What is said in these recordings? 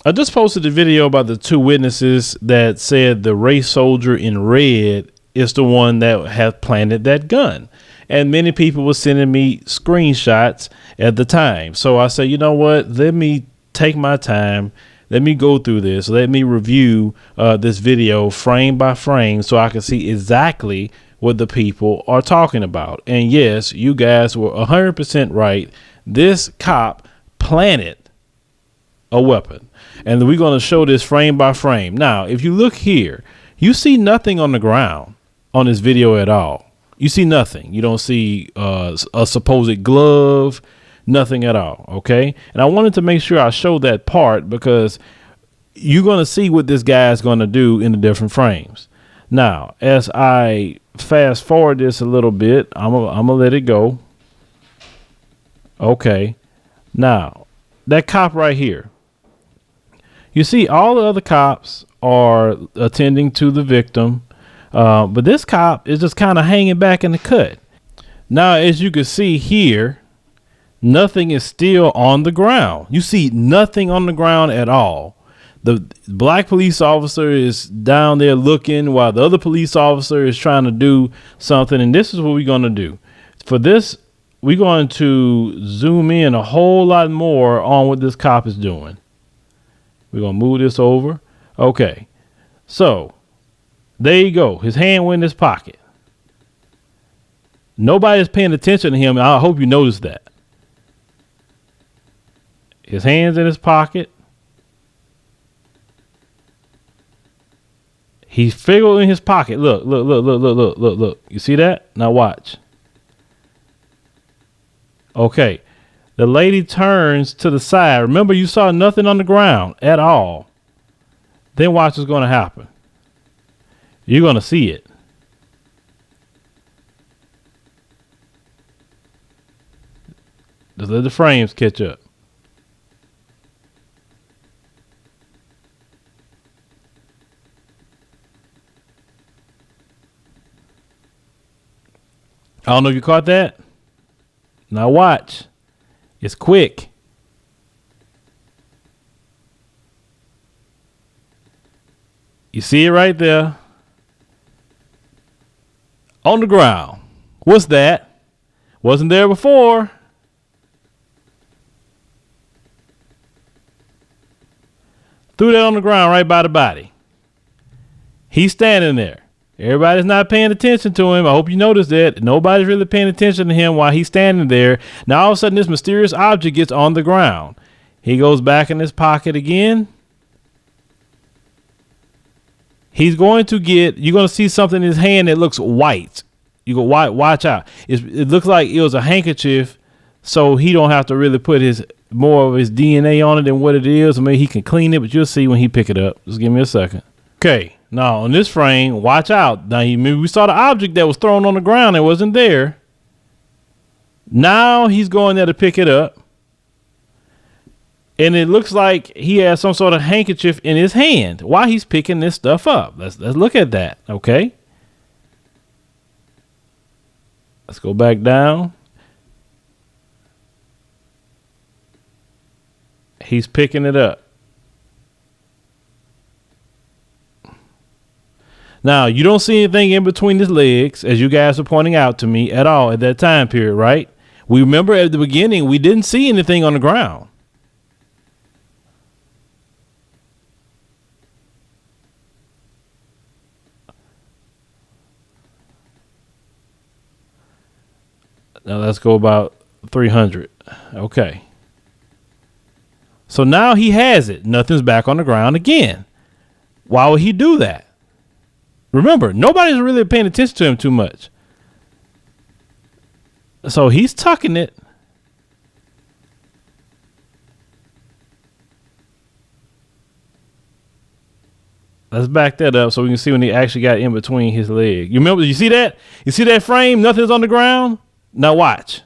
I just posted a video about the two witnesses that said the race soldier in red is the one that had planted that gun. And many people were sending me screenshots at the time. So I said, you know what? Let me take my time. Let me go through this. Let me review this video frame by frame so I can see exactly what the people are talking about. And yes, you guys were 100% right. This cop planted a weapon. And we're going to show this frame by frame. Now, if you look here, you see nothing on the ground on this video at all. You see nothing. You don't see a supposed glove, nothing at all. OK, and I wanted to make sure I show that part because you're going to see what this guy is going to do in the different frames. Now, as I fast forward this a little bit, I'm going to let it go. OK, now that cop right here. You see, all the other cops are attending to the victim, but this cop is just kind of hanging back in the cut. Now, as you can see here, nothing is still on the ground. You see nothing on the ground at all. The black police officer is down there looking while the other police officer is trying to do something. And this is what we're going to do. For this, we're going to zoom in a whole lot more on what this cop is doing. We're going to move this over. Okay. So there you go. His hand went in his pocket. Nobody's paying attention to him. I hope you noticed that. His hand's in his pocket. He's fiddling in his pocket. Look, look, look, look, look, look, look, look. You see that? Now watch. Okay. The lady turns to the side. Remember, you saw nothing on the ground at all. Then watch what's going to happen. You're going to see it. Just let the frames catch up. I don't know if you caught that. Now watch. It's quick. You see it right there. On the ground. What's that? Wasn't there before. Threw that on the ground right by the body. He's standing there. Everybody's not paying attention to him. I hope you noticed that. Nobody's really paying attention to him while he's standing there. Now, all of a sudden, this mysterious object gets on the ground. He goes back in his pocket again. He's going to get, you're going to see something in his hand that looks white. You go, watch out. It looks like it was a handkerchief, so he don't have to really put more of his DNA on it than what it is. Or maybe he can clean it, but you'll see when he pick it up. Just give me a second. Okay. Now, on this frame, watch out. Now, we saw the object that was thrown on the ground. It wasn't there. Now, he's going there to pick it up. And it looks like he has some sort of handkerchief in his hand while he's picking this stuff up. Let's look at that, okay? Let's go back down. He's picking it up. Now, you don't see anything in between his legs, as you guys are pointing out to me at all at that time period, right? We remember at the beginning, we didn't see anything on the ground. Now, let's go about 300. Okay. So now he has it. Nothing's back on the ground again. Why would he do that? Remember, nobody's really paying attention to him too much. So he's tucking it. Let's back that up so we can see when he actually got in between his leg. You remember, you see that? You see that frame? Nothing's on the ground. Now watch.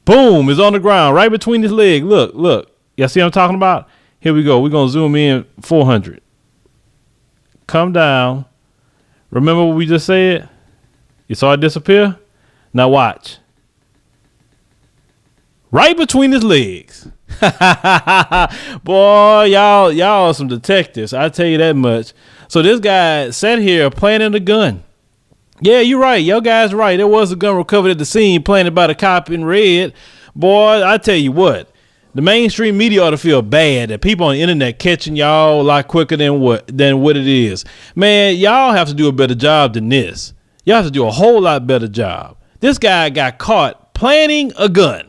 Boom, it's on the ground right between his leg. Look, look. Y'all see what I'm talking about? Here we go. We're going to zoom in 400. Come down. Remember what we just said? You saw it disappear? Now watch. right between his legs. Boy, y'all are some detectives. I tell you that much. So this guy sat here planting a gun. Yeah, you're right. Your guy's right. There was a gun recovered at the scene planted by the cop in red. Boy, I tell you what, the mainstream media ought to feel bad that people on the internet catching y'all a lot quicker than what it is. Man, y'all have to do a better job than this. Y'all have to do a whole lot better job. This guy got caught planting a gun.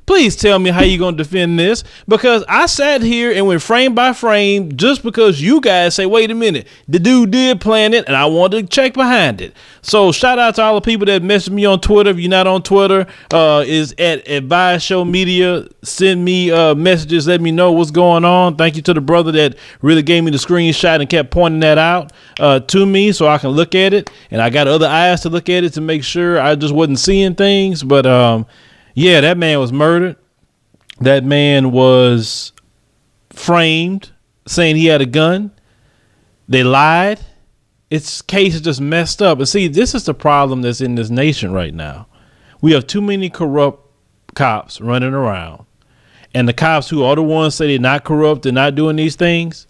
Please tell me how you going to defend this, because I sat here and went frame by frame just because you guys say, wait a minute, the dude did plan it and I wanted to check behind it. So shout out to all the people that messaged me on Twitter. If you're not on Twitter, is at Advice Show Media. Send me messages. Let me know what's going on. Thank you to the brother that really gave me the screenshot and kept pointing that out to me so I can look at it. And I got other eyes to look at it to make sure I just wasn't seeing things. But yeah, that man was murdered. That man was framed saying he had a gun. They lied. Its case is just messed up. And see, this is the problem that's in this nation right now. We have too many corrupt cops running around. And the cops who are the ones say they're not corrupt, they're not doing these things.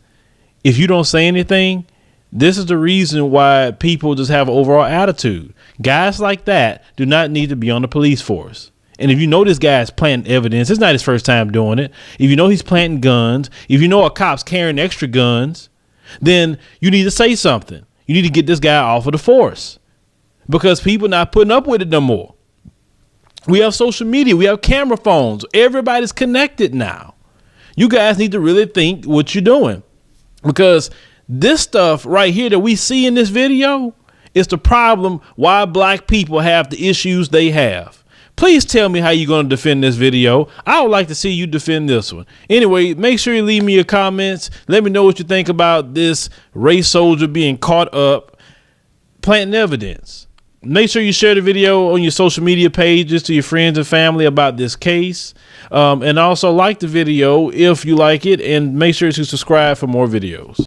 If you don't say anything, this is the reason why people just have an overall attitude. Guys like that do not need to be on the police force. And if you know this guy's planting evidence, it's not his first time doing it. If you know he's planting guns, if you know a cop's carrying extra guns, then you need to say something. You need to get this guy off of the force, because people not putting up with it no more. We have social media. We have camera phones. Everybody's connected now. You guys need to really think what you're doing, because this stuff right here that we see in this video is the problem why black people have the issues they have. Please tell me how you're going to defend this video. I would like to see you defend this one. Anyway, make sure you leave me your comments. Let me know what you think about this race soldier being caught up planting evidence. Make sure you share the video on your social media pages to your friends and family about this case. And also like the video if you like it, and make sure to subscribe for more videos.